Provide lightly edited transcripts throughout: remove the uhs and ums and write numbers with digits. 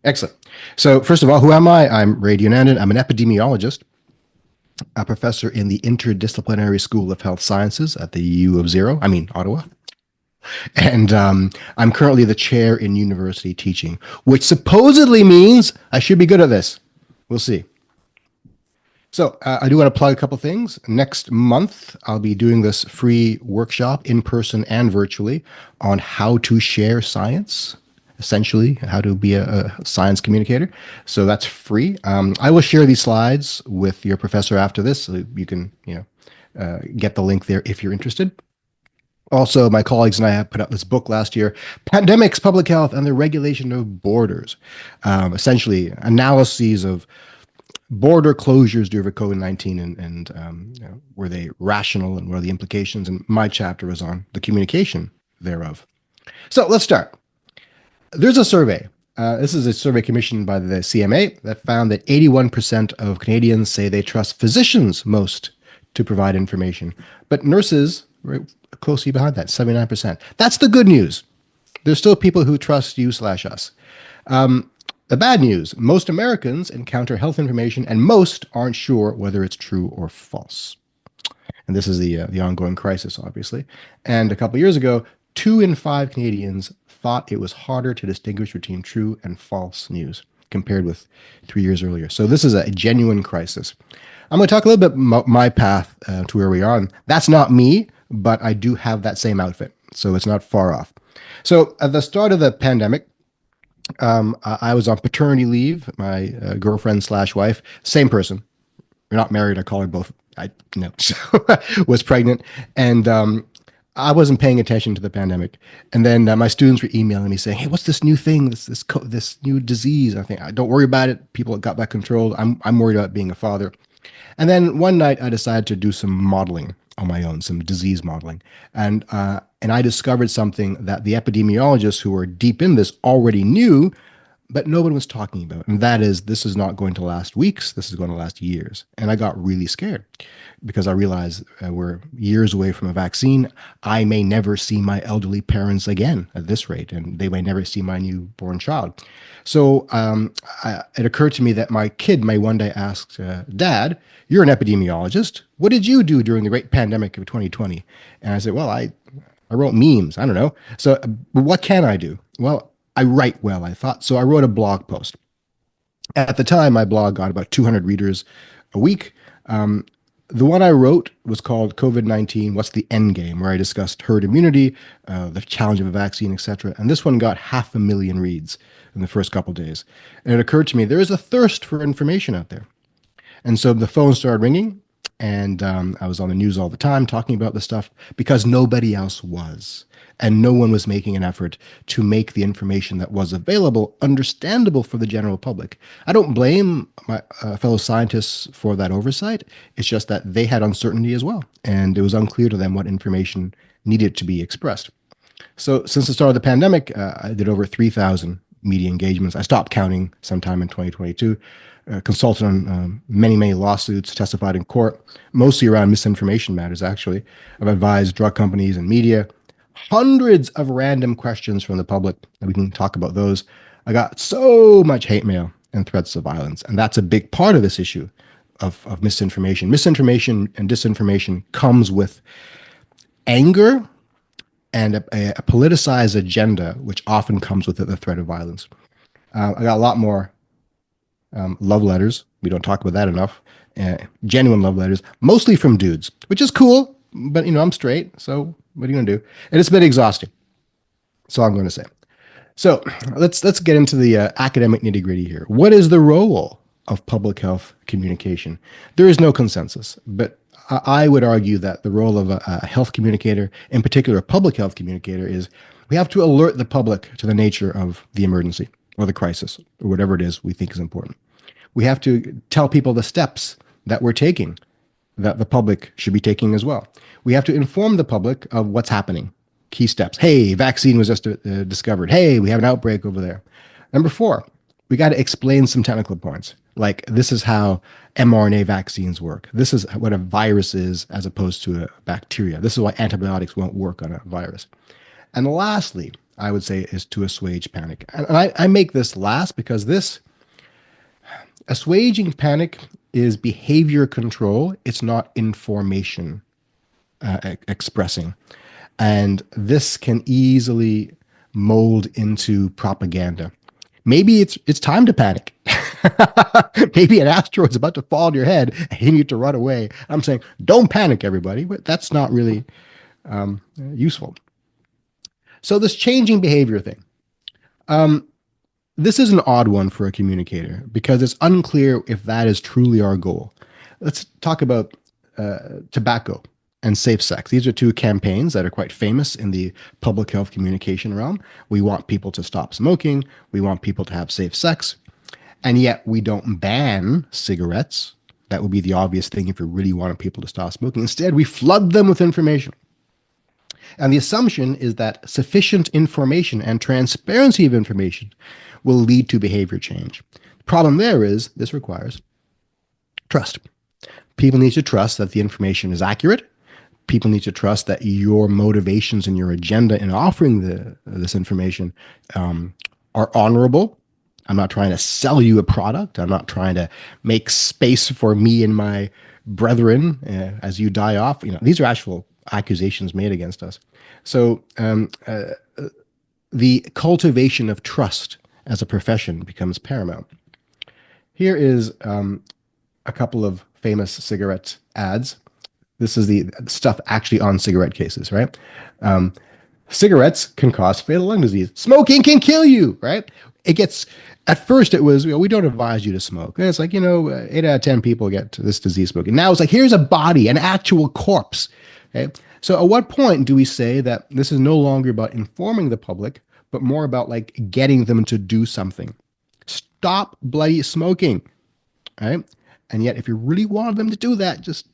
Excellent. So first of all, who am I? I'm Ray Deonandan. I'm an epidemiologist, a professor in the Interdisciplinary School of Health Sciences at the U of Ottawa. And I'm currently the chair in university teaching, which supposedly means I should be good at this. We'll see. So I do want to plug a couple things. Next month, I'll be doing this free workshop in person and virtually on how to share science, essentially how to be a science communicator. So that's free. I will share these slides with your professor after this, so you can get the link there if you're interested. Also, my colleagues and I have put out this book last year, Pandemics, Public Health, and the Regulation of Borders. Essentially, analyses of border closures due to COVID-19 and were they rational and what are the implications? And my chapter is on the communication thereof. So let's start. There's a survey. This is a survey commissioned by the CMA that found that 81% of Canadians say they trust physicians most to provide information, but nurses right closely behind that, 79%. That's the good news. There's still people who trust you/us. The bad news, most Americans encounter health information and most aren't sure whether it's true or false. And this is the ongoing crisis, obviously. And a couple of years ago, 2 in 5 Canadians thought it was harder to distinguish between true and false news compared with 3 years earlier. So this is a genuine crisis. I'm going to talk a little bit about my path to where we are. And that's not me, but I do have that same outfit. So it's not far off. So at the start of the pandemic, I was on paternity leave. My girlfriend/wife, same person. We're not married. I call her both. So was pregnant, and I wasn't paying attention to the pandemic. And then my students were emailing me saying, "Hey, what's this new thing? This new disease?" I think, "Don't worry about it. People got that controlled. I'm worried about being a father." And then one night I decided to do some modeling on my own, some disease modeling, and I discovered something that the epidemiologists who were deep in this already knew, but no one was talking about. And that is, this is not going to last weeks. This is going to last years. And I got really scared because I realized we're years away from a vaccine. I may never see my elderly parents again at this rate, and they may never see my newborn child. So it occurred to me that my kid may one day ask, "Dad, you're an epidemiologist. What did you do during the great pandemic of 2020? And I said, "Well, I wrote memes. I don't know. So what can I do?" Well, I write well, I thought. So I wrote a blog post. At the time, my blog got about 200 readers a week. The one I wrote was called COVID-19, What's the End Game, where I discussed herd immunity, the challenge of a vaccine, etc. And this one got 500,000 reads in the first couple of days. And it occurred to me, there is a thirst for information out there. And so the phone started ringing, and I was on the news all the time talking about this stuff because nobody else was. And no one was making an effort to make the information that was available understandable for the general public. I don't blame my fellow scientists for that oversight. It's just that they had uncertainty as well. And it was unclear to them what information needed to be expressed. So since the start of the pandemic, I did over 3,000 media engagements. I stopped counting sometime in 2022. Consulted on many lawsuits, testified in court, mostly around misinformation matters, actually. I've advised drug companies and media, hundreds of random questions from the public, and we can talk about those. I got so much hate mail and threats of violence, and that's a big part of this issue of misinformation. Misinformation and disinformation comes with anger and a politicized agenda, which often comes with the threat of violence. I got a lot more love letters. We don't talk about that enough. Genuine love letters, mostly from dudes, which is cool, but I'm straight, so what are you going to do? And it's been exhausting. That's all I'm going to say. So let's get into the academic nitty-gritty here. What is the role of public health communication? There is no consensus, but I would argue that the role of a health communicator, in particular a public health communicator, is we have to alert the public to the nature of the emergency or the crisis or whatever it is we think is important. We have to tell people the steps that we're taking that the public should be taking as well. We have to inform the public of what's happening. Key steps. Hey, vaccine was just discovered. Hey, we have an outbreak over there. Number 4, we got to explain some technical points. Like, this is how mRNA vaccines work. This is what a virus is as opposed to a bacteria. This is why antibiotics won't work on a virus. And lastly, I would say, is to assuage panic. And I make this last because this assuaging panic is behavior control. It's not information expressing. And this can easily mold into propaganda. Maybe it's time to panic. Maybe an asteroid's about to fall on your head and you need to run away. I'm saying, don't panic, everybody, but that's not really useful. So this changing behavior thing, this is an odd one for a communicator because it's unclear if that is truly our goal. Let's talk about tobacco and safe sex. These are two campaigns that are quite famous in the public health communication realm. We want people to stop smoking. We want people to have safe sex. And yet we don't ban cigarettes. That would be the obvious thing if you really wanted people to stop smoking. Instead, we flood them with information. And the assumption is that sufficient information and transparency of information will lead to behavior change. The problem there is this requires trust. People need to trust that the information is accurate. People need to trust that your motivations and your agenda in offering this information are honorable. I'm not trying to sell you a product. I'm not trying to make space for me and my brethren as you die off. These are actual accusations made against us. So the cultivation of trust as a profession becomes paramount. Here is a couple of famous cigarette ads. This is the stuff actually on cigarette cases, right? Cigarettes can cause fatal lung disease. Smoking can kill you, right? At first it was, we don't advise you to smoke. And it's like, 8 out of 10 people get this disease smoking. Now it's like, here's a body, an actual corpse. Okay? So at what point do we say that this is no longer about informing the public, but more about like getting them to do something? Stop bloody smoking, right? And yet if you really wanted them to do that, just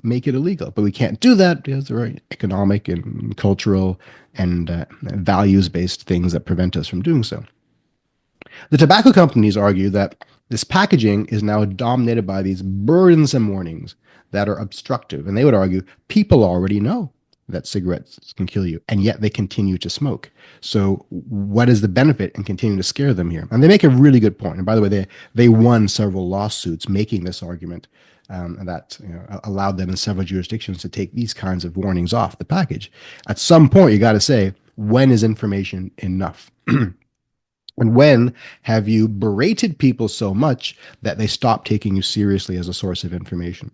make it illegal. But we can't do that because there are economic and cultural and values-based things that prevent us from doing so. The tobacco companies argue that this packaging is now dominated by these burdensome warnings that are obstructive. And they would argue people already know that cigarettes can kill you, and yet they continue to smoke. So what is the benefit in continuing to scare them here? And they make a really good point. And by the way, they won several lawsuits making this argument. And that allowed them in several jurisdictions to take these kinds of warnings off the package. At some point, you got to say, when is information enough? And when have you berated people so much that they stop taking you seriously as a source of information?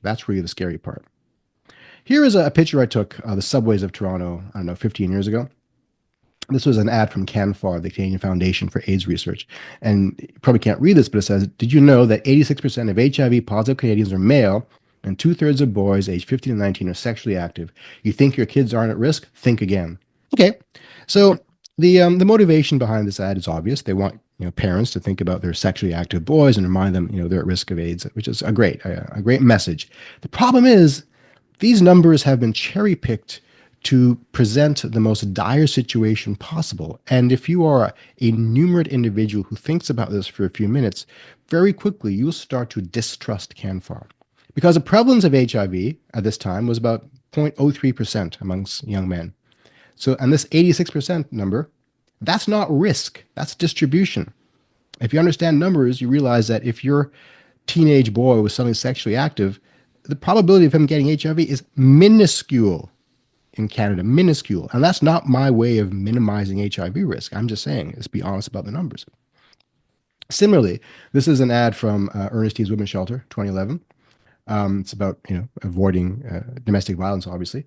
That's really the scary part. Here is a picture I took of the subways of Toronto, 15 years ago. This was an ad from CanFAR, the Canadian Foundation for AIDS Research. And you probably can't read this, but it says, did you know that 86% of HIV-positive Canadians are male and 2/3 of boys aged 15 to 19 are sexually active? You think your kids aren't at risk? Think again. Okay, so the motivation behind this ad is obvious. They want parents to think about their sexually active boys and remind them they're at risk of AIDS, which is a great message. The problem is these numbers have been cherry-picked to present the most dire situation possible. And if you are a numerate individual who thinks about this for a few minutes, very quickly you'll start to distrust CanFAR. Because the prevalence of HIV at this time was about 0.03% amongst young men. So, and this 86% number, that's not risk, that's distribution. If you understand numbers, you realize that if your teenage boy was suddenly sexually active, the probability of him getting HIV is minuscule in Canada, minuscule. And that's not my way of minimizing HIV risk. I'm just saying, let's be honest about the numbers. Similarly, this is an ad from Ernestine's Women's Shelter, 2011. It's about avoiding domestic violence, obviously.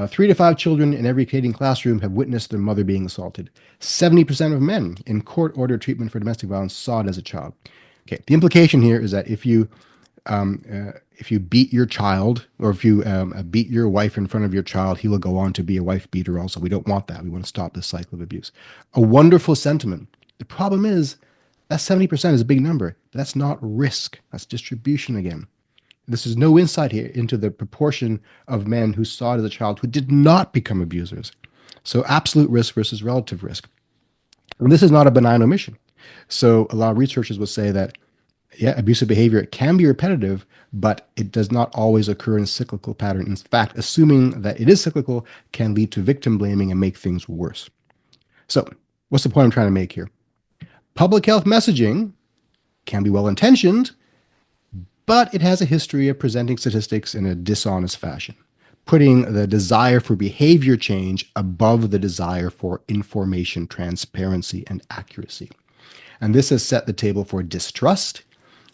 3 to 5 children in every Canadian classroom have witnessed their mother being assaulted. 70% of men in court-ordered treatment for domestic violence saw it as a child. Okay, the implication here is that if you beat your child, or if you beat your wife in front of your child, he will go on to be a wife beater also. We don't want that. We want to stop this cycle of abuse. A wonderful sentiment. The problem is that 70% is a big number. That's not risk. That's distribution again. This is no insight here into the proportion of men who saw it as a child who did not become abusers. So absolute risk versus relative risk. And this is not a benign omission. So a lot of researchers will say that, yeah, abusive behavior can be repetitive, but it does not always occur in cyclical pattern. In fact, assuming that it is cyclical can lead to victim blaming and make things worse. So, what's the point I'm trying to make here? Public health messaging can be well intentioned, but it has a history of presenting statistics in a dishonest fashion, putting the desire for behavior change above the desire for information transparency and accuracy. And this has set the table for distrust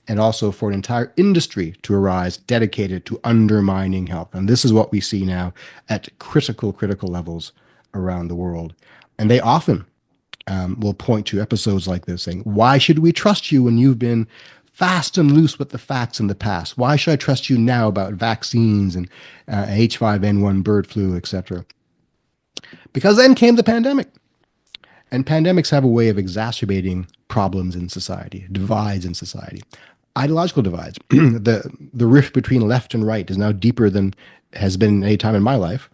and also for an entire industry to arise dedicated to undermining health. And this is what we see now at critical levels around the world. And they often will point to episodes like this saying, why should we trust you when you've been fast and loose with the facts in the past? Why should I trust you now about vaccines and H5N1 bird flu, etc.? Because then came the pandemic. And pandemics have a way of exacerbating problems in society, divides in society, ideological divides. The rift between left and right is now deeper than has been any time in my life,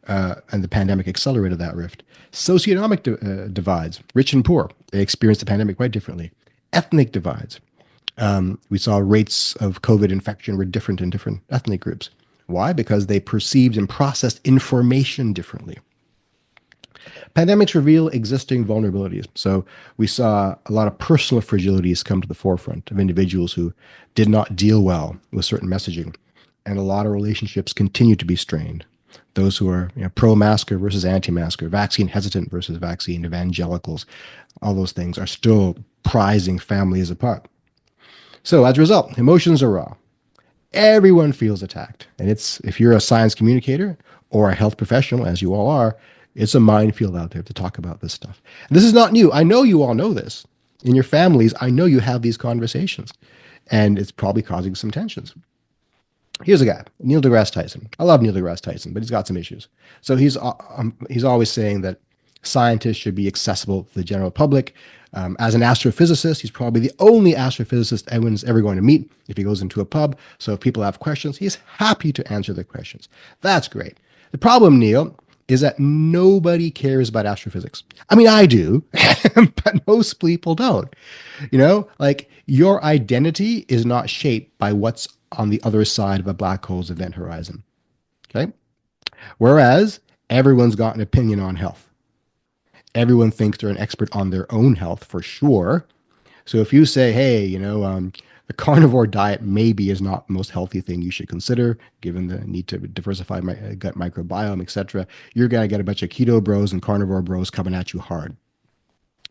and the pandemic accelerated that rift. Socioeconomic divides, rich and poor, they experienced the pandemic quite differently. Ethnic divides. We saw rates of COVID infection were different in different ethnic groups. Why? Because they perceived and processed information differently. Pandemics reveal existing vulnerabilities. So we saw a lot of personal fragilities come to the forefront of individuals who did not deal well with certain messaging. And a lot of relationships continue to be strained. Those who are pro-masker versus anti-masker, vaccine hesitant versus vaccine evangelicals, all those things are still prizing families apart. So as a result, emotions are raw. Everyone feels attacked. And if you're a science communicator or a health professional, as you all are, it's a minefield out there to talk about this stuff. And this is not new. I know you all know this. In your families, I know you have these conversations. And it's probably causing some tensions. Here's a guy, Neil deGrasse Tyson. I love Neil deGrasse Tyson, but he's got some issues. So he's always saying that scientists should be accessible to the general public. As an astrophysicist, he's probably the only astrophysicist anyone's ever going to meet if he goes into a pub. So if people have questions, he's happy to answer their questions. That's great. The problem, Neil, is that nobody cares about astrophysics. I mean, I do, but most people don't. Like your identity is not shaped by what's on the other side of a black hole's event horizon. Okay. Whereas everyone's got an opinion on health. Everyone thinks they're an expert on their own health for sure. So if you say, hey, the carnivore diet maybe is not the most healthy thing you should consider, given the need to diversify my gut microbiome, etc., you're going to get a bunch of keto bros and carnivore bros coming at you hard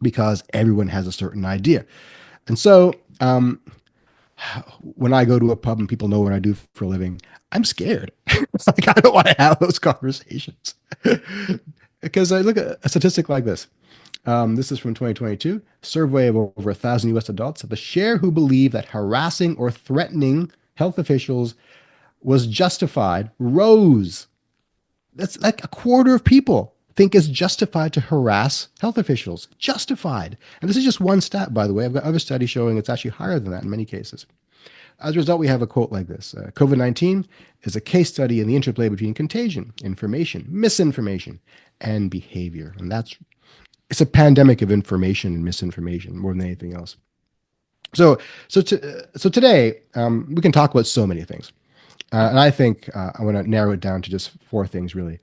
because everyone has a certain idea. And so when I go to a pub and people know what I do for a living, I'm scared. Like I don't want to have those conversations because I look at a statistic like this. This is from 2022, survey of over 1,000 U.S. adults. The share who believe that harassing or threatening health officials was justified rose. That's like a quarter of people think it's justified to harass health officials. Justified. And this is just one stat, by the way. I've got other studies showing it's actually higher than that in many cases. As a result, we have a quote like this. COVID-19 is a case study in the interplay between contagion, information, misinformation, and behavior. And it's a pandemic of information and misinformation more than anything else. So today, we can talk about so many things. And I think I want to narrow it down to just 4 things, really.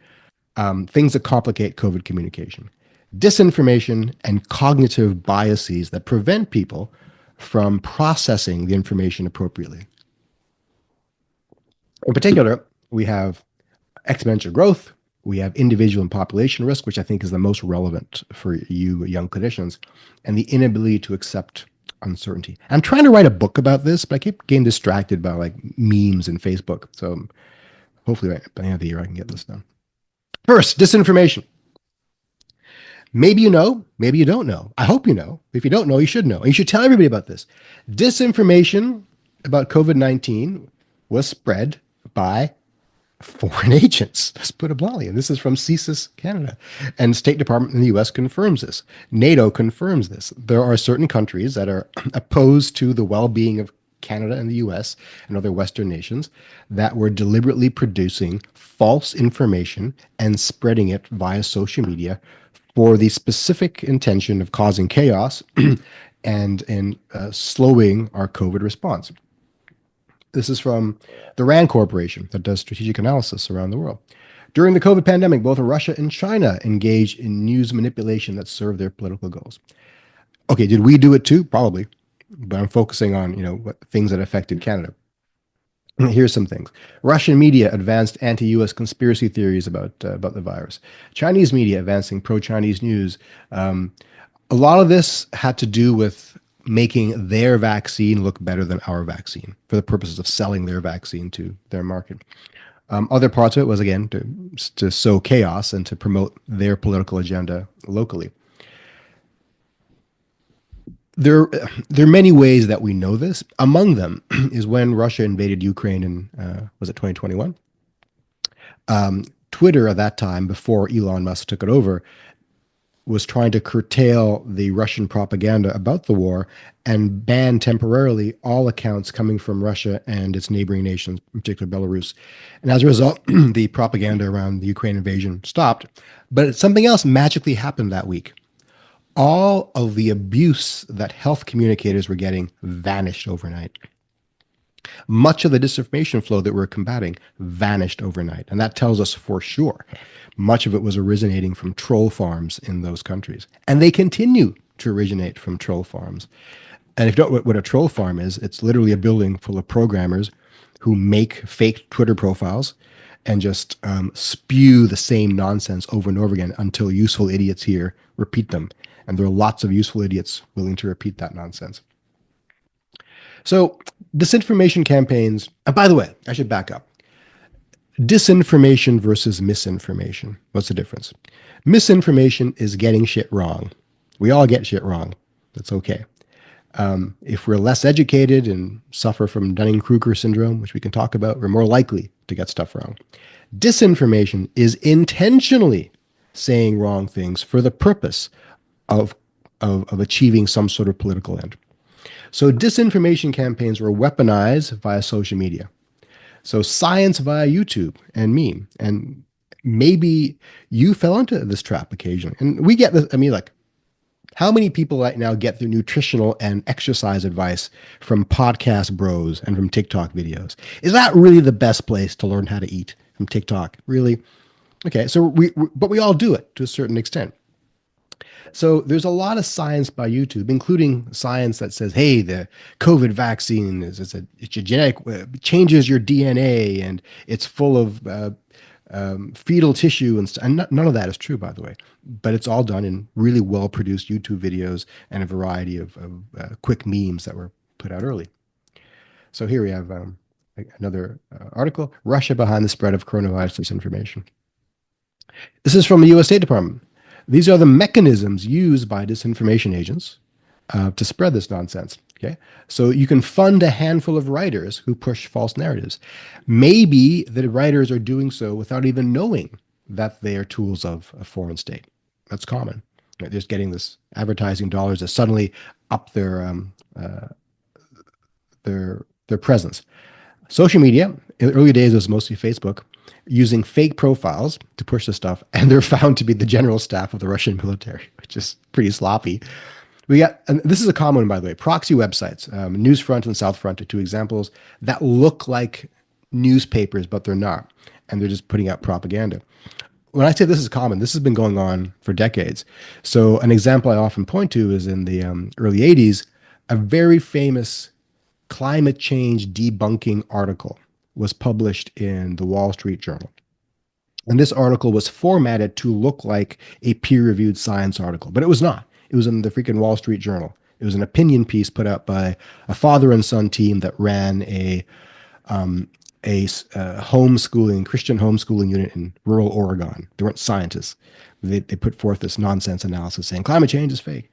Things that complicate COVID communication, disinformation, and cognitive biases that prevent people from processing the information appropriately. In particular, we have exponential growth, we have individual and population risk, which I think is the most relevant for you young clinicians, and the inability to accept uncertainty. I'm trying to write a book about this, but I keep getting distracted by like memes and Facebook. So hopefully by the end of the year, I can get this done. First, disinformation. Maybe you know, maybe you don't know. I hope you know. If you don't know, you should know. And you should tell everybody about this. Disinformation about COVID-19 was spread by foreign agents. Let's put it bluntly. And this is from CSIS Canada. And State Department in the US confirms this. NATO confirms this. There are certain countries that are opposed to the well-being of Canada and the US and other Western nations that were deliberately producing false information and spreading it via social media for the specific intention of causing chaos and in slowing our COVID response. This is from the RAND Corporation that does strategic analysis around the world. During the COVID pandemic, both Russia and China engaged in news manipulation that served their political goals. Okay, did we do it too? Probably, but I'm focusing on what things that affected Canada. Here's some things. Russian media advanced anti-U.S. conspiracy theories about the virus. Chinese media advancing pro-Chinese news. Um, a lot of this had to do with making their vaccine look better than our vaccine for the purposes of selling their vaccine to their market. Other parts of it was again to sow chaos and to promote their political agenda locally. There, there are many ways that we know this. Among them is when Russia invaded Ukraine in was it 2021? Twitter at that time, before Elon Musk took it over, was trying to curtail the Russian propaganda about the war and ban temporarily all accounts coming from Russia and its neighboring nations, in particular Belarus. And as a result, the propaganda around the Ukraine invasion stopped. But something else magically happened that week. All of the abuse that health communicators were getting vanished overnight. Much of the disinformation flow that we're combating vanished overnight. And that tells us for sure much of it was originating from troll farms in those countries. And they continue to originate from troll farms. And if you don't know what a troll farm is, it's literally a building full of programmers who make fake Twitter profiles and just spew the same nonsense over and over again until useful idiots here repeat them. And there are lots of useful idiots willing to repeat that nonsense. So disinformation campaigns, and by the way, I should back up. Disinformation versus misinformation. What's the difference? Misinformation is getting shit wrong. We all get shit wrong. That's okay. If we're less educated and suffer from Dunning-Kruger syndrome, which we can talk about, we're more likely to get stuff wrong. Disinformation is intentionally saying wrong things for the purpose of achieving some sort of political end. So disinformation campaigns were weaponized via social media. So science via YouTube and meme. And maybe you fell into this trap occasionally. And we get this. I mean, like, how many people right now get their nutritional and exercise advice from podcast bros and from TikTok videos? Is that really the best place to learn how to eat, from TikTok? Really? Okay, so but we all do it to a certain extent. So there's a lot of science by YouTube, including science that says, hey, the COVID vaccine it's a genetic, changes your DNA and it's full of fetal tissue and none of that is true, by the way. But it's all done in really well-produced YouTube videos and a variety of quick memes that were put out early. So here we have another article, Russia behind the spread of coronavirus disinformation. This is from the U.S. State Department. These are the mechanisms used by disinformation agents to spread this nonsense. Okay, so you can fund a handful of writers who push false narratives. Maybe the writers are doing so without even knowing that they are tools of a foreign state. That's common. They're just getting this advertising dollars that suddenly up their presence. Social media, in the early days, it was mostly Facebook, using fake profiles to push the stuff, and they're found to be the general staff of the Russian military, which is pretty sloppy. We got, and this is a common one, by the way, proxy websites. Newsfront and Southfront are two examples that look like newspapers, but they're not, and they're just putting out propaganda. When I say this is common, this has been going on for decades. So an example I often point to is in the early 80s, a very famous climate change debunking article was published in the Wall Street Journal. And this article was formatted to look like a peer-reviewed science article, but it was not. It was in the freaking Wall Street Journal. It was an opinion piece put out by a father and son team that ran a homeschooling, Christian homeschooling unit in rural Oregon. They weren't scientists. They put forth this nonsense analysis saying climate change is fake.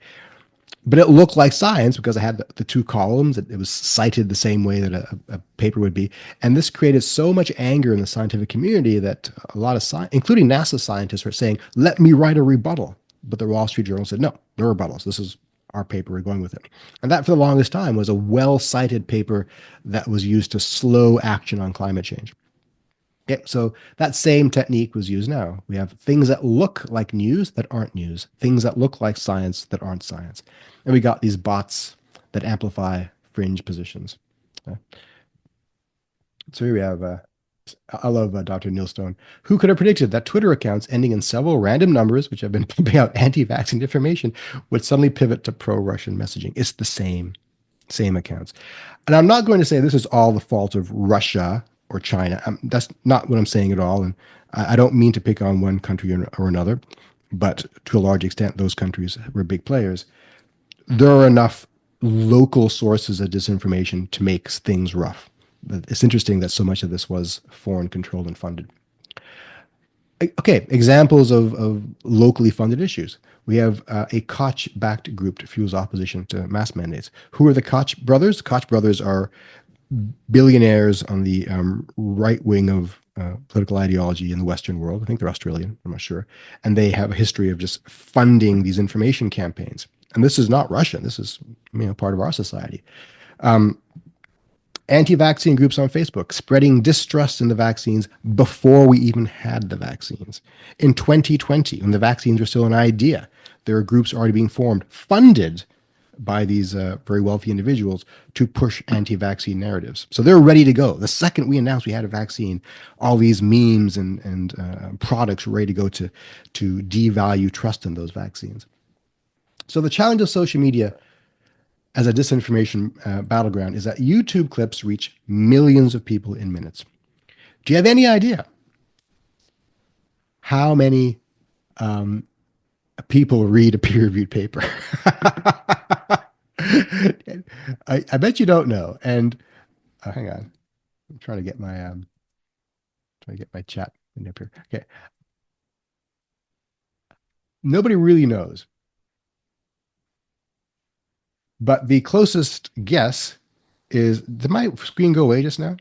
But it looked like science because it had the two columns. It was cited the same way that a paper would be. And this created so much anger in the scientific community that a lot of including NASA scientists, were saying, let me write a rebuttal. But the Wall Street Journal said, no rebuttals. This is our paper. We're going with it. And that for the longest time was a well-cited paper that was used to slow action on climate change. Okay, so that same technique was used now. We have things that look like news that aren't news, things that look like science that aren't science. And we got these bots that amplify fringe positions. Okay. So here we have I love Dr. Neil Stone. Who could have predicted that Twitter accounts ending in several random numbers, which have been pumping out anti-vaccine information, would suddenly pivot to pro-Russian messaging? It's the same accounts. And I'm not going to say this is all the fault of Russia or China. That's not what I'm saying at all. And I don't mean to pick on one country or another, but to a large extent, those countries were big players. There are enough local sources of disinformation to make things rough. It's interesting that so much of this was foreign controlled and funded. Okay, examples of locally funded issues. We have a Koch-backed group to fuels opposition to mask mandates. Who are the Koch brothers? Koch brothers are billionaires on the right wing of political ideology in the Western world. I think they're Australian, I'm not sure. And they have a history of just funding these information campaigns. And this is not Russian. This is part of our society. Anti-vaccine groups on Facebook spreading distrust in the vaccines before we even had the vaccines. In 2020, when the vaccines were still an idea, there are groups already being formed, funded by these very wealthy individuals to push anti-vaccine narratives. So they're ready to go. The second we announced we had a vaccine, all these memes and products were ready to go to devalue trust in those vaccines. So the challenge of social media as a disinformation battleground is that YouTube clips reach millions of people in minutes. Do you have any idea how many people read a peer-reviewed paper? I bet you don't know. And hang on, I'm trying to get my chat in up here. Okay, nobody really knows, but the closest guess is, did my screen go away just now?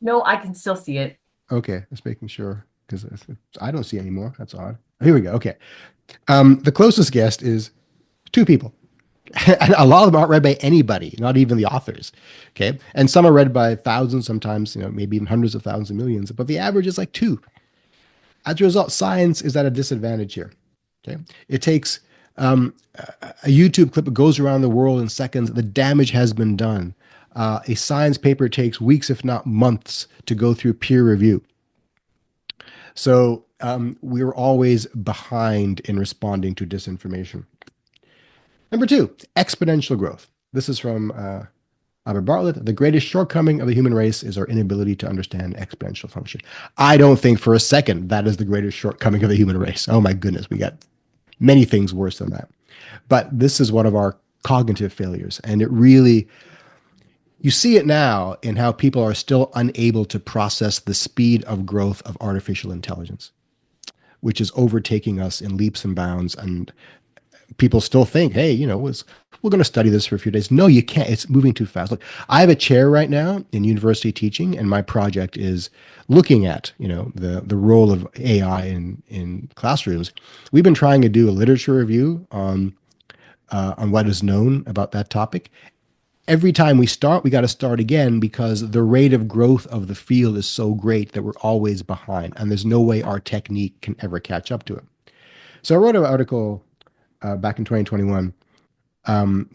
No, I can still see it. Okay, just making sure because I don't see anymore. That's odd. Here we go. Okay. The closest guest is two people. And a lot of them aren't read by anybody, not even the authors. Okay. And some are read by thousands, sometimes, maybe even hundreds of thousands of millions, but the average is like two. As a result, science is at a disadvantage here. Okay. It takes a YouTube clip that goes around the world in seconds. The damage has been done. A science paper takes weeks, if not months, to go through peer review. So we're always behind in responding to disinformation. Number two, exponential growth. This is from Albert Bartlett. The greatest shortcoming of the human race is our inability to understand exponential function. I don't think for a second that is the greatest shortcoming of the human race. Oh my goodness, we got many things worse than that. But this is one of our cognitive failures. And it really, you see it now in how people are still unable to process the speed of growth of artificial intelligence, which is overtaking us in leaps and bounds. And people still think, hey, we're going to study this for a few days. No, you can't. It's moving too fast. Look, I have a chair right now in university teaching, and my project is looking at, the role of AI in classrooms. We've been trying to do a literature review on what is known about that topic. Every time we start, we got to start again because the rate of growth of the field is so great that we're always behind, and there's no way our technique can ever catch up to it. So I wrote an article back in 2021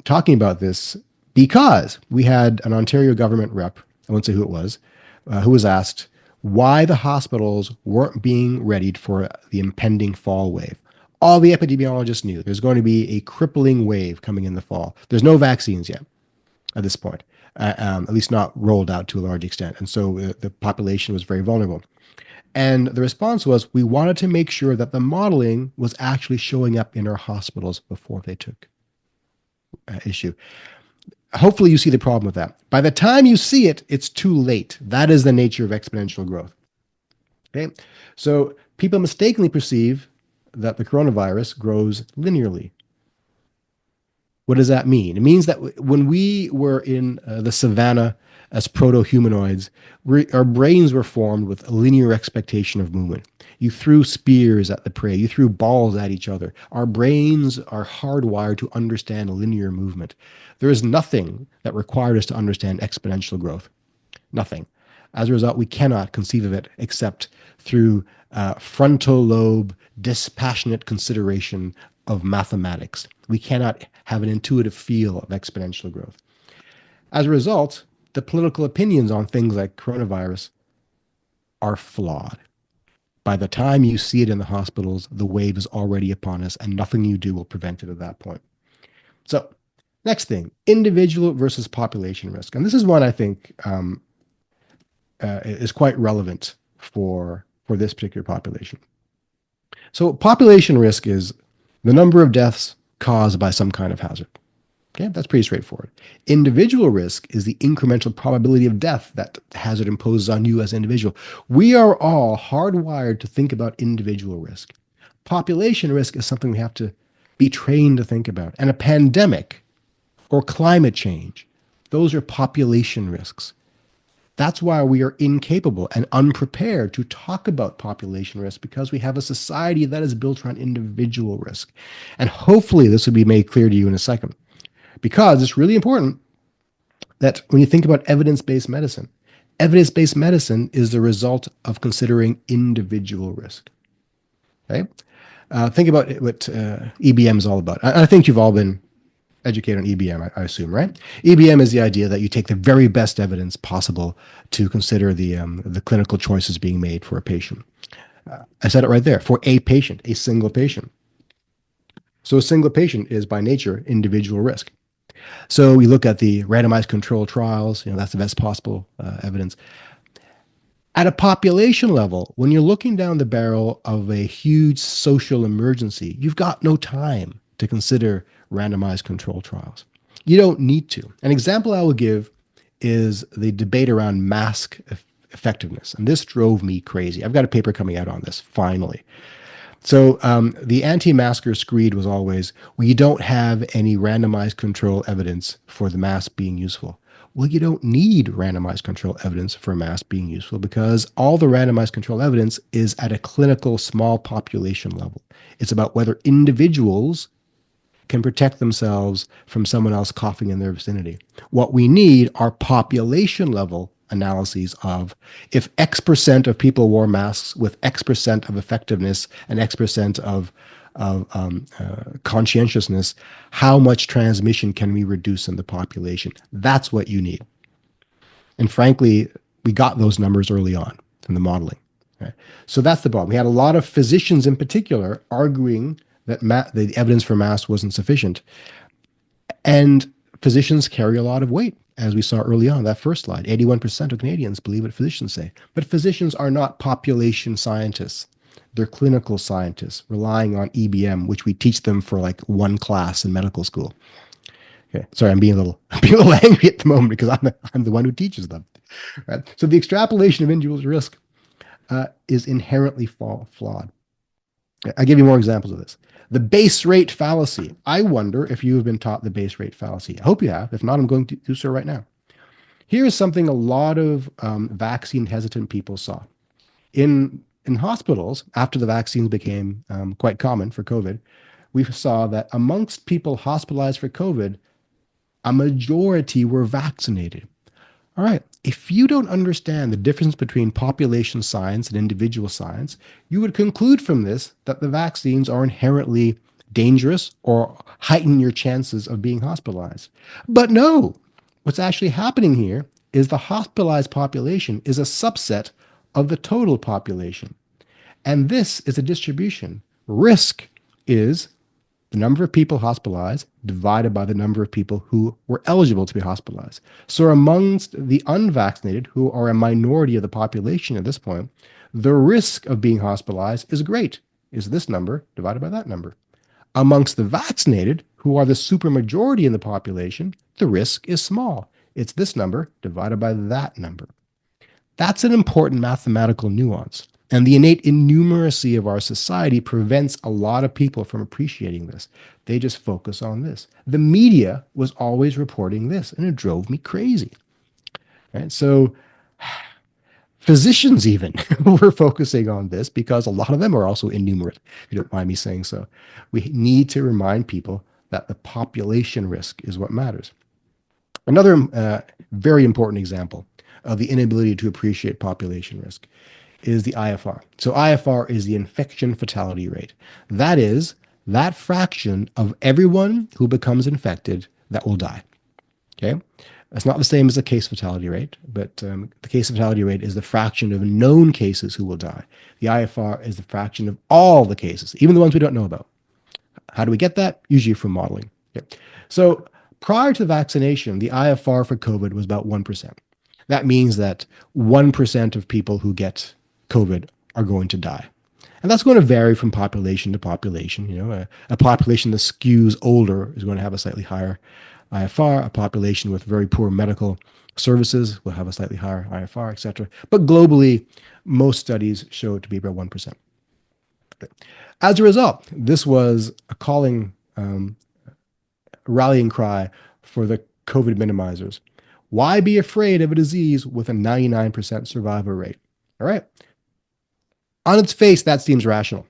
talking about this because we had an Ontario government rep, I won't say who it was, who was asked why the hospitals weren't being readied for the impending fall wave. All the epidemiologists knew there's going to be a crippling wave coming in the fall. There's no vaccines yet at this point, at least not rolled out to a large extent. And so the population was very vulnerable. And the response was, we wanted to make sure that the modeling was actually showing up in our hospitals before they took issue. Hopefully you see the problem with that. By the time you see it, it's too late. That is the nature of exponential growth. Okay. So people mistakenly perceive that the coronavirus grows linearly. What does that mean? It means that when we were in the savannah as proto-humanoids, our brains were formed with a linear expectation of movement. You threw spears at the prey. You threw balls at each other. Our brains are hardwired to understand linear movement. There is nothing that required us to understand exponential growth. Nothing. As a result, we cannot conceive of it except through frontal lobe, dispassionate consideration of mathematics. We cannot have an intuitive feel of exponential growth. As a result, the political opinions on things like coronavirus are flawed. By the time you see it in the hospitals, the wave is already upon us, and nothing you do will prevent it at that point. So, next thing, individual versus population risk. And this is one I think is quite relevant for this particular population. So, population risk is the number of deaths caused by some kind of hazard. Okay, that's pretty straightforward. Individual risk is the incremental probability of death that hazard imposes on you as an individual. We are all hardwired to think about individual risk. Population risk is something we have to be trained to think about. And a pandemic or climate change, those are population risks. That's why we are incapable and unprepared to talk about population risk, because we have a society that is built around individual risk. And hopefully this will be made clear to you in a second, because it's really important that when you think about evidence-based medicine is the result of considering individual risk. Okay? Think about what EBM is all about. I think you've all been educated on EBM, I assume, right? EBM is the idea that you take the very best evidence possible to consider the clinical choices being made for a patient. I said it right there, for a patient, a single patient. So a single patient is by nature individual risk. So we look at the randomized control trials, that's the best possible evidence. At a population level, when you're looking down the barrel of a huge social emergency, you've got no time to consider randomized control trials. You don't need to. An example I will give is the debate around mask effectiveness. And this drove me crazy. I've got a paper coming out on this, finally. So the anti-masker screed was always, well, you don't have any randomized control evidence for the mask being useful. Well, you don't need randomized control evidence for mask being useful, because all the randomized control evidence is at a clinical small population level. It's about whether individuals can protect themselves from someone else coughing in their vicinity. What we need are population level analyses of, if X% of people wore masks with X% of effectiveness and X% of conscientiousness, how much transmission can we reduce in the population? That's what you need. And frankly, we got those numbers early on in the modeling. Right? So that's the problem. We had a lot of physicians in particular arguing that the evidence for masks wasn't sufficient. And physicians carry a lot of weight, as we saw early on, that first slide. 81% of Canadians believe what physicians say. But physicians are not population scientists. They're clinical scientists relying on EBM, which we teach them for like one class in medical school. Okay, sorry, I'm being a little angry at the moment because I'm the one who teaches them. Right? So the extrapolation of individual risk is inherently flawed. I'll give you more examples of this. The base rate fallacy. I wonder if you have been taught the base rate fallacy. I hope you have. If not, I'm going to do so right now. Here's something a lot of vaccine hesitant people saw. In hospitals, after the vaccines became quite common for COVID, we saw that amongst people hospitalized for COVID, a majority were vaccinated. All right, if you don't understand the difference between population science and individual science, you would conclude from this that the vaccines are inherently dangerous or heighten your chances of being hospitalized. But no, what's actually happening here is the hospitalized population is a subset of the total population. And this is a distribution. Risk is the number of people hospitalized divided by the number of people who were eligible to be hospitalized. So amongst the unvaccinated, who are a minority of the population at this point, the risk of being hospitalized is great, is this number divided by that number. Amongst the vaccinated, who are the supermajority in the population, the risk is small. It's this number divided by that number. That's an important mathematical nuance. And the innate innumeracy of our society prevents a lot of people from appreciating this. They just focus on this. The media was always reporting this, and it drove me crazy. Right? So physicians even were focusing on this because a lot of them are also innumerate, if you don't mind me saying so. We need to remind people that the population risk is what matters. Another very important example of the inability to appreciate population risk is the IFR. So IFR is the infection fatality rate. That is that fraction of everyone who becomes infected that will die. Okay. It's not the same as the case fatality rate, but the case fatality rate is the fraction of known cases who will die. The IFR is the fraction of all the cases, even the ones we don't know about. How do we get that? Usually from modeling. Okay. So prior to vaccination, the IFR for COVID was about 1%. That means that 1% of people who get COVID are going to die. And that's going to vary from population to population. A population that skews older is going to have a slightly higher IFR. A population with very poor medical services will have a slightly higher IFR, etc. But globally, most studies show it to be about 1%. As a result, this was a rallying cry for the COVID minimizers. Why be afraid of a disease with a 99% survival rate? All right. On its face, that seems rational,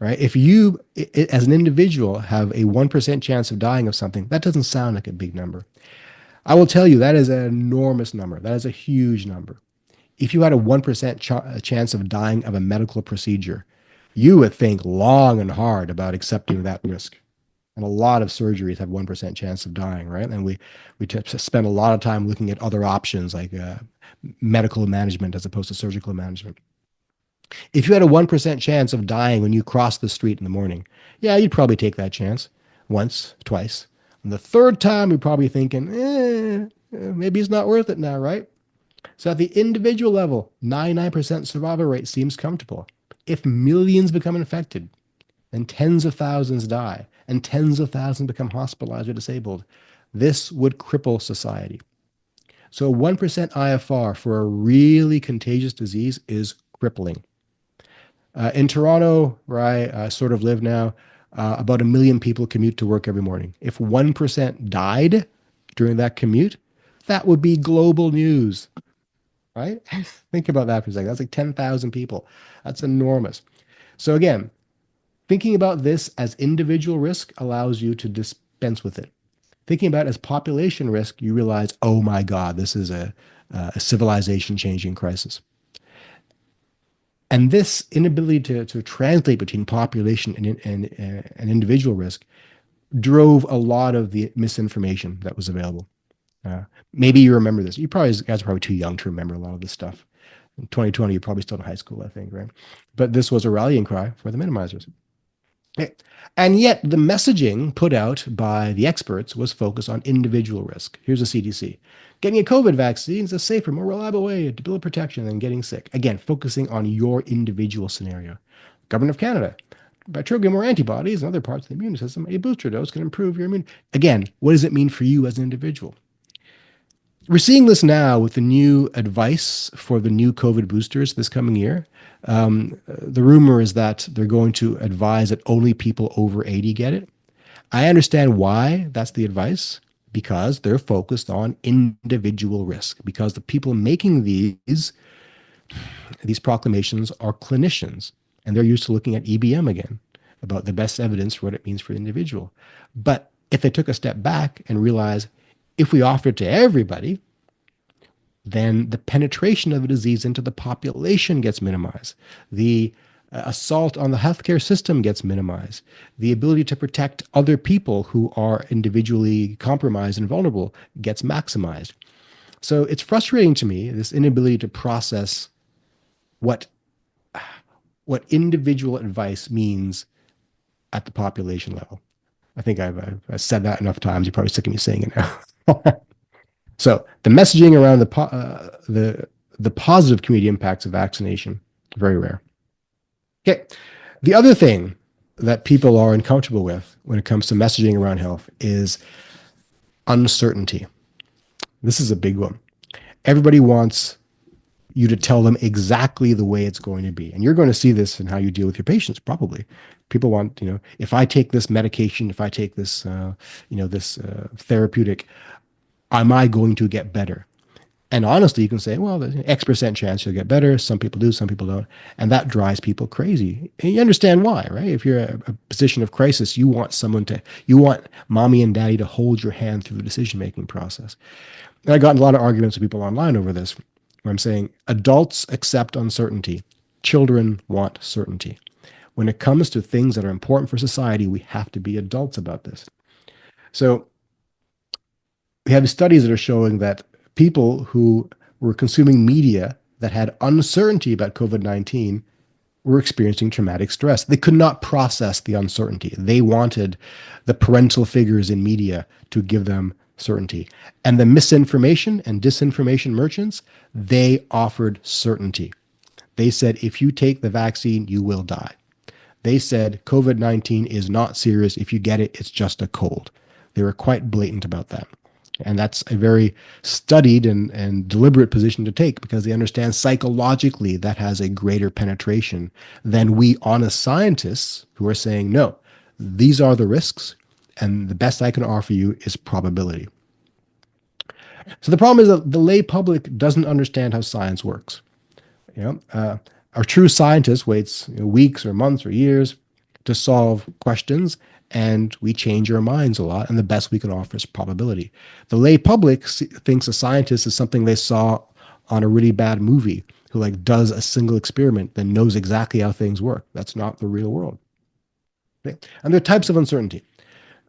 right? If you, as an individual, have a 1% chance of dying of something, that doesn't sound like a big number. I will tell you that is an enormous number. That is a huge number. If you had a 1% chance of dying of a medical procedure, you would think long and hard about accepting that risk. And a lot of surgeries have 1% chance of dying, right? And we spend a lot of time looking at other options like medical management as opposed to surgical management. If you had a 1% chance of dying when you crossed the street in the morning, yeah, you'd probably take that chance once, twice. And the third time, you're probably thinking, maybe it's not worth it now, right? So at the individual level, 99% survival rate seems comfortable. If millions become infected, and tens of thousands die, and tens of thousands become hospitalized or disabled, this would cripple society. So 1% IFR for a really contagious disease is crippling. In Toronto, where I sort of live now, about 1 million people commute to work every morning. If 1% died during that commute, that would be global news, right? Think about that for a second. That's like 10,000 people. That's enormous. So again, thinking about this as individual risk allows you to dispense with it. Thinking about it as population risk, you realize, oh my God, this is a civilization-changing crisis. And this inability to translate between population and individual risk drove a lot of the misinformation that was available. Maybe you remember this. Guys are probably too young to remember a lot of this stuff. In 2020, you're probably still in high school, I think, right? But this was a rallying cry for the minimizers. Okay. And yet the messaging put out by the experts was focused on individual risk. Here's the CDC. Getting a COVID vaccine is a safer, more reliable way to build protection than getting sick. Again, focusing on your individual scenario. Government of Canada. By triggering more antibodies and other parts of the immune system, a booster dose can improve your immune. Again, what does it mean for you as an individual? We're seeing this now with the new advice for the new COVID boosters this coming year. The rumor is that they're going to advise that only people over 80 get it. I understand why that's the advice, because they're focused on individual risk, because the people making these proclamations are clinicians, and they're used to looking at EBM again, about the best evidence for what it means for the individual. But if they took a step back and realized, if we offer it to everybody, then the penetration of the disease into the population gets minimized. The assault on the healthcare system gets minimized. The ability to protect other people who are individually compromised and vulnerable gets maximized. So it's frustrating to me, this inability to process what individual advice means at the population level. I think I've said that enough times. You're probably sick of me saying it now. So the messaging around the positive community impacts of vaccination, very rare. Okay. The other thing that people are uncomfortable with when it comes to messaging around health is uncertainty. This is a big one. Everybody wants you to tell them exactly the way it's going to be. And you're going to see this in how you deal with your patients, probably. People want, if I take this medication, if I take this, this therapeutic, am I going to get better? And honestly, you can say, well, there's an X% chance you'll get better. Some people do, some people don't. And that drives people crazy. And you understand why, right? If you're a position of crisis, you want mommy and daddy to hold your hand through the decision-making process. And I got in a lot of arguments with people online over this, where I'm saying adults accept uncertainty. Children want certainty. When it comes to things that are important for society, we have to be adults about this. So we have studies that are showing that people who were consuming media that had uncertainty about COVID-19 were experiencing traumatic stress. They could not process the uncertainty. They wanted the parental figures in media to give them certainty. And the misinformation and disinformation merchants, they offered certainty. They said, if you take the vaccine, you will die. They said COVID-19 is not serious. If you get it, it's just a cold. They were quite blatant about that. And that's a very studied and deliberate position to take because they understand psychologically that has a greater penetration than we honest scientists who are saying, no, these are the risks, and the best I can offer you is probability. So the problem is that the lay public doesn't understand how science works. Our true scientist waits weeks or months or years to solve questions, and we change our minds a lot, and the best we can offer is probability. The lay public thinks a scientist is something they saw on a really bad movie who does a single experiment, then knows exactly how things work. That's not the real world. Okay? And there are types of uncertainty.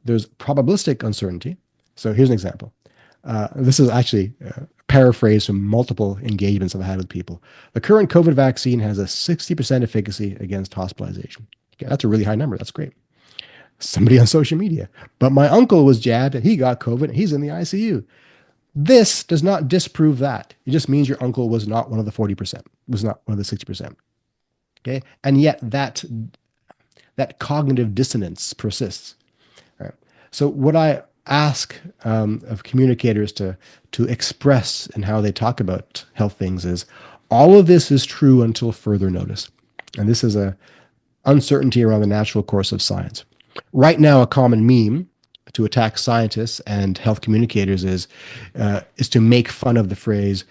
There's probabilistic uncertainty. So here's an example. This is actually paraphrased from multiple engagements I've had with people. The current COVID vaccine has a 60% efficacy against hospitalization. Okay, that's a really high number. That's great. Somebody on social media. But my uncle was jabbed and he got COVID and he's in the ICU. This does not disprove that. It just means your uncle was not one of the 40%, was not one of the 60%. Okay. And yet that cognitive dissonance persists. All right. So what I ask of communicators to express in how they talk about health things is all of this is true until further notice. And this is a uncertainty around the natural course of science. Right now, a common meme to attack scientists and health communicators is to make fun of the phrase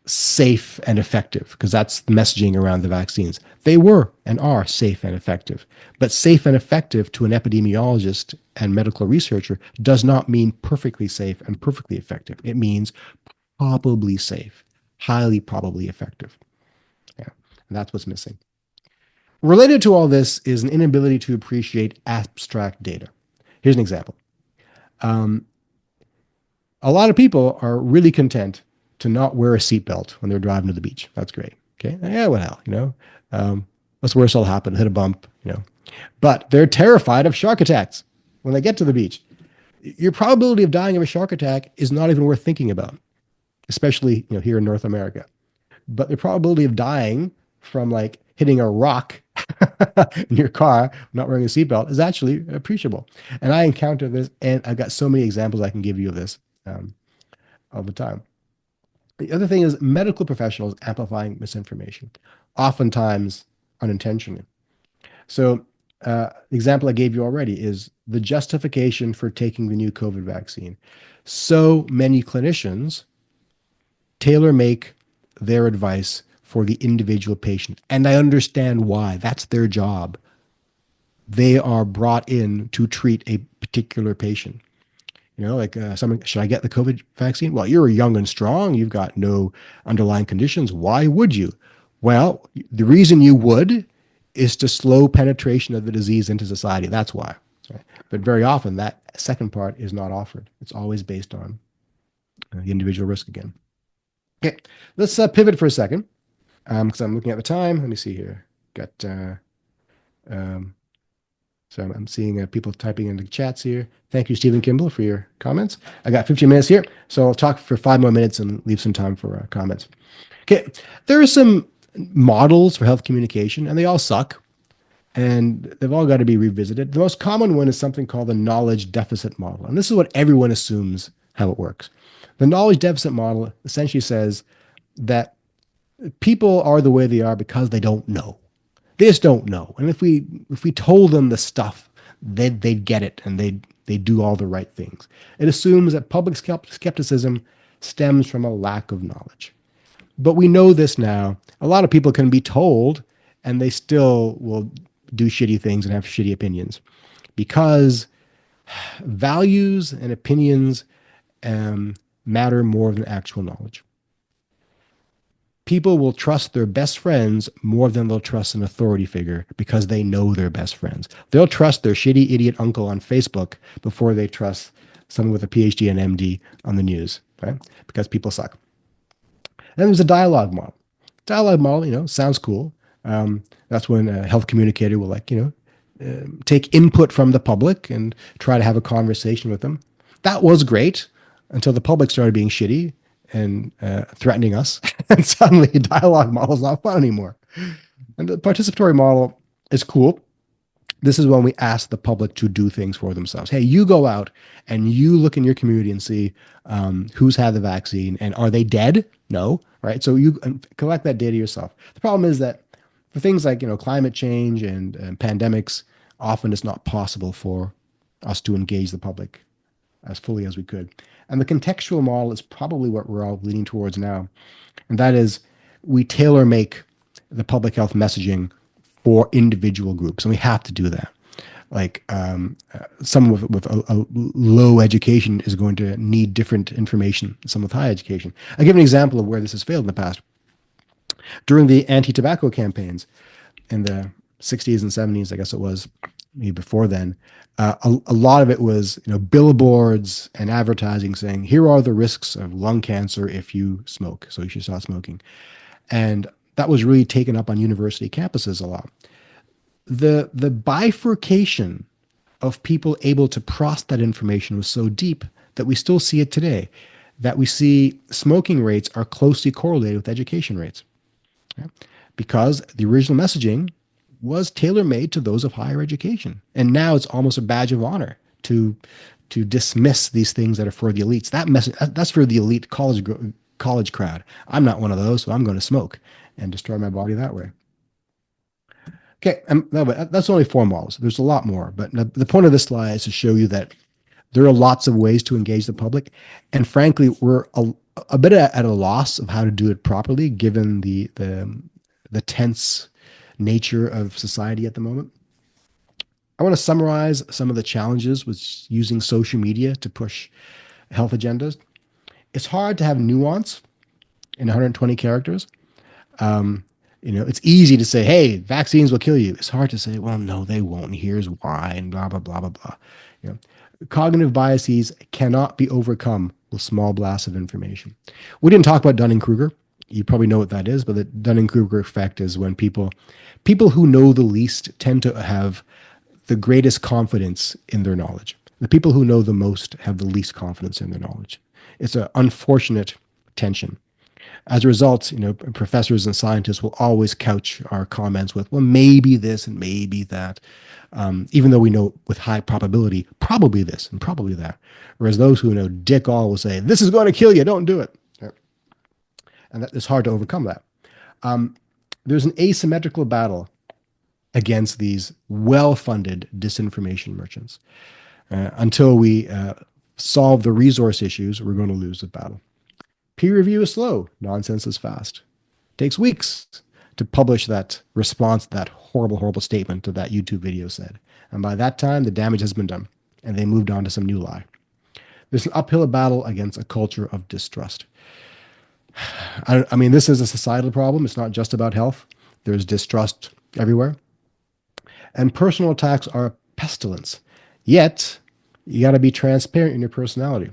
safe and effective, because that's the messaging around the vaccines. They were and are safe and effective. But safe and effective to an epidemiologist and medical researcher does not mean perfectly safe and perfectly effective. It means probably safe, highly probably effective. Yeah, and that's what's missing. Related to all this is an inability to appreciate abstract data. Here's an example. A lot of people are really content to not wear a seatbelt when they're driving to the beach. That's great. Okay. Yeah, what the hell, what's the worst that'll happen? Hit a bump, But they're terrified of shark attacks when they get to the beach. Your probability of dying of a shark attack is not even worth thinking about, especially, here in North America. But the probability of dying from hitting a rock in your car, not wearing a seatbelt, is actually appreciable. And I encounter this, and I've got so many examples I can give you of this all the time. The other thing is medical professionals amplifying misinformation, oftentimes unintentionally. So the example I gave you already is the justification for taking the new COVID vaccine. So many clinicians tailor make their advice for the individual patient. And I understand why. That's their job. They are brought in to treat a particular patient. Someone, should I get the COVID vaccine? Well, you're young and strong. You've got no underlying conditions. Why would you? Well, the reason you would is to slow penetration of the disease into society. That's why. Right? But very often that second part is not offered. It's always based on the individual risk again. Okay, let's pivot for a second because I'm looking at the time. Let me see here. So I'm seeing people typing into chats here. Thank you, Stephen Kimball, for your comments. I got 15 minutes here, so I'll talk for 5 more minutes and leave some time for comments. Okay, there are some models for health communication, and they all suck, and they've all got to be revisited. The most common one is something called the knowledge deficit model, and this is what everyone assumes how it works. The knowledge deficit model essentially says that people are the way they are because they don't know. They just don't know. And if we told them the stuff, they'd get it and they'd do all the right things. It assumes that public skepticism stems from a lack of knowledge. But we know this now. A lot of people can be told and they still will do shitty things and have shitty opinions because values and opinions matter more than actual knowledge. People will trust their best friends more than they'll trust an authority figure because they know their best friends. They'll trust their shitty idiot uncle on Facebook before they trust someone with a PhD and MD on the news, right? Because people suck. Then there's a dialogue model. Dialogue model, sounds cool. That's when a health communicator will take input from the public and try to have a conversation with them. That was great until the public started being shitty and threatening us. And suddenly dialogue model is not fun anymore. And the participatory model is cool. This is when we ask the public to do things for themselves. Hey, you go out and you look in your community and see who's had the vaccine and are they dead? No, right? So you collect that data yourself. The problem is that for things like climate change and pandemics, often it's not possible for us to engage the public as fully as we could. And the contextual model is probably what we're all leaning towards now, and that is we tailor make the public health messaging for individual groups, and we have to do that. Like someone with a low education is going to need different information than someone with high education. I'll give an example of where this has failed in the past. During the anti-tobacco campaigns in the 60s and 70s, I guess it was, maybe before then, a lot of it was billboards and advertising saying, here are the risks of lung cancer if you smoke, so you should stop smoking. And that was really taken up on university campuses a lot. The bifurcation of people able to process that information was so deep that we still see it today, that we see smoking rates are closely correlated with education rates. Okay? Because the original messaging was tailor-made to those of higher education. And now it's almost a badge of honor to dismiss these things that are for the elites. That message, that's for the elite college crowd. I'm not one of those, so I'm going to smoke and destroy my body that way. Okay, that's only 4 models. There's a lot more, but the point of this slide is to show you that there are lots of ways to engage the public, and frankly, we're a bit at a loss of how to do it properly, given the tense nature of society at the moment. I want to summarize some of the challenges with using social media to push health agendas. It's hard to have nuance in 120 characters. It's easy to say, hey, vaccines will kill you. It's hard to say, well, no, they won't. And here's why, and blah, blah, blah, blah, blah. Cognitive biases cannot be overcome with small blasts of information. We didn't talk about Dunning-Kruger. You probably know what that is, but the Dunning-Kruger effect is when people who know the least tend to have the greatest confidence in their knowledge. The people who know the most have the least confidence in their knowledge. It's an unfortunate tension. As a result, professors and scientists will always couch our comments with, well, maybe this and maybe that, even though we know with high probability, probably this and probably that. Whereas those who know dick all will say, this is going to kill you, don't do it. And it's hard to overcome that. There's an asymmetrical battle against these well-funded disinformation merchants. Until we solve the resource issues, we're going to lose the battle. Peer review is slow. Nonsense is fast. It takes weeks to publish that response to that horrible, horrible statement that that YouTube video said. And by that time, the damage has been done, and they moved on to some new lie. There's an uphill battle against a culture of distrust. I mean, this is a societal problem. It's not just about health. There's distrust everywhere. And personal attacks are a pestilence. Yet, you got to be transparent in your personality.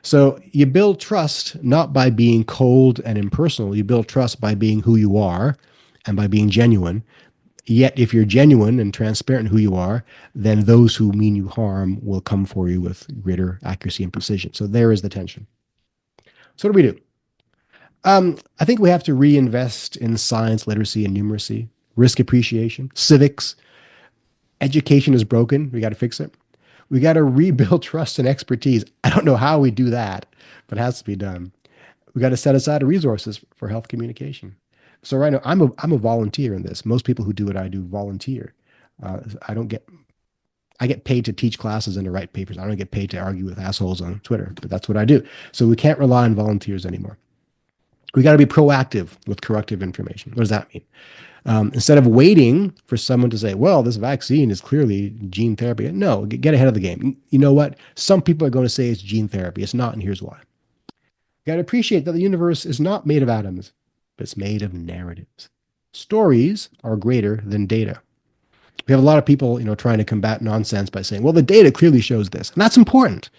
So you build trust not by being cold and impersonal. You build trust by being who you are and by being genuine. Yet if you're genuine and transparent in who you are, then those who mean you harm will come for you with greater accuracy and precision. So there is the tension. So what do we do? I think we have to reinvest in science, literacy, and numeracy, risk appreciation, civics. Education is broken. We got to fix it. We got to rebuild trust and expertise. I don't know how we do that, but it has to be done. We got to set aside resources for health communication. So right now, I'm a volunteer in this. Most people who do what I do volunteer. I get paid to teach classes and to write papers. I don't get paid to argue with assholes on Twitter, but that's what I do. So we can't rely on volunteers anymore. We got to be proactive with corrective information. What does that mean? Instead of waiting for someone to say, well, this vaccine is clearly gene therapy. No, get ahead of the game. You know what? Some people are going to say it's gene therapy. It's not, and here's why. You got to appreciate that the universe is not made of atoms, but it's made of narratives. Stories are greater than data. We have a lot of people, trying to combat nonsense by saying, well, the data clearly shows this. And that's important.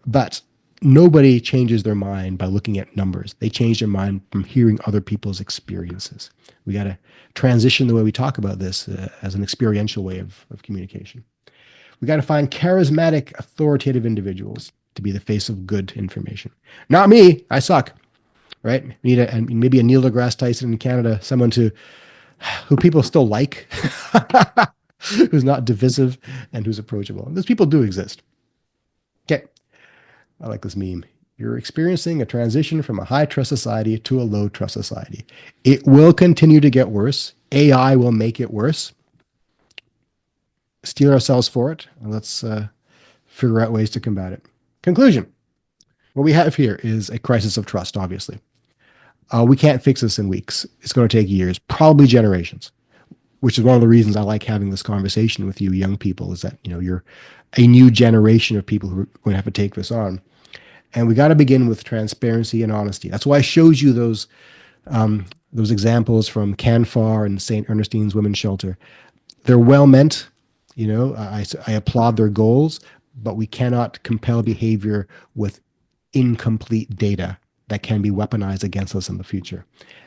But nobody changes their mind by looking at numbers. They change their mind from hearing other people's experiences. We got to transition the way we talk about this as an experiential way of communication. We got to find charismatic, authoritative individuals to be the face of good information. Not me. I suck. Right? We need and maybe a Neil deGrasse Tyson in Canada, someone who people still like, who's not divisive and who's approachable. Those people do exist. Okay. I like this meme. You're experiencing a transition from a high trust society to a low trust society. It will continue to get worse. AI will make it worse. Steel ourselves for it. And let's figure out ways to combat it. Conclusion. What we have here is a crisis of trust, obviously. We can't fix this in weeks. It's going to take years, probably generations, which is one of the reasons I like having this conversation with you young people, is that, you're a new generation of people who are going to have to take this on. And we got to begin with transparency and honesty. That's why I showed you those examples from CanFAR and St. Ernestine's Women's Shelter. They're well meant. I applaud their goals, but we cannot compel behavior with incomplete data that can be weaponized against us in the future.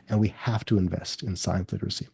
And we have to invest in science literacy.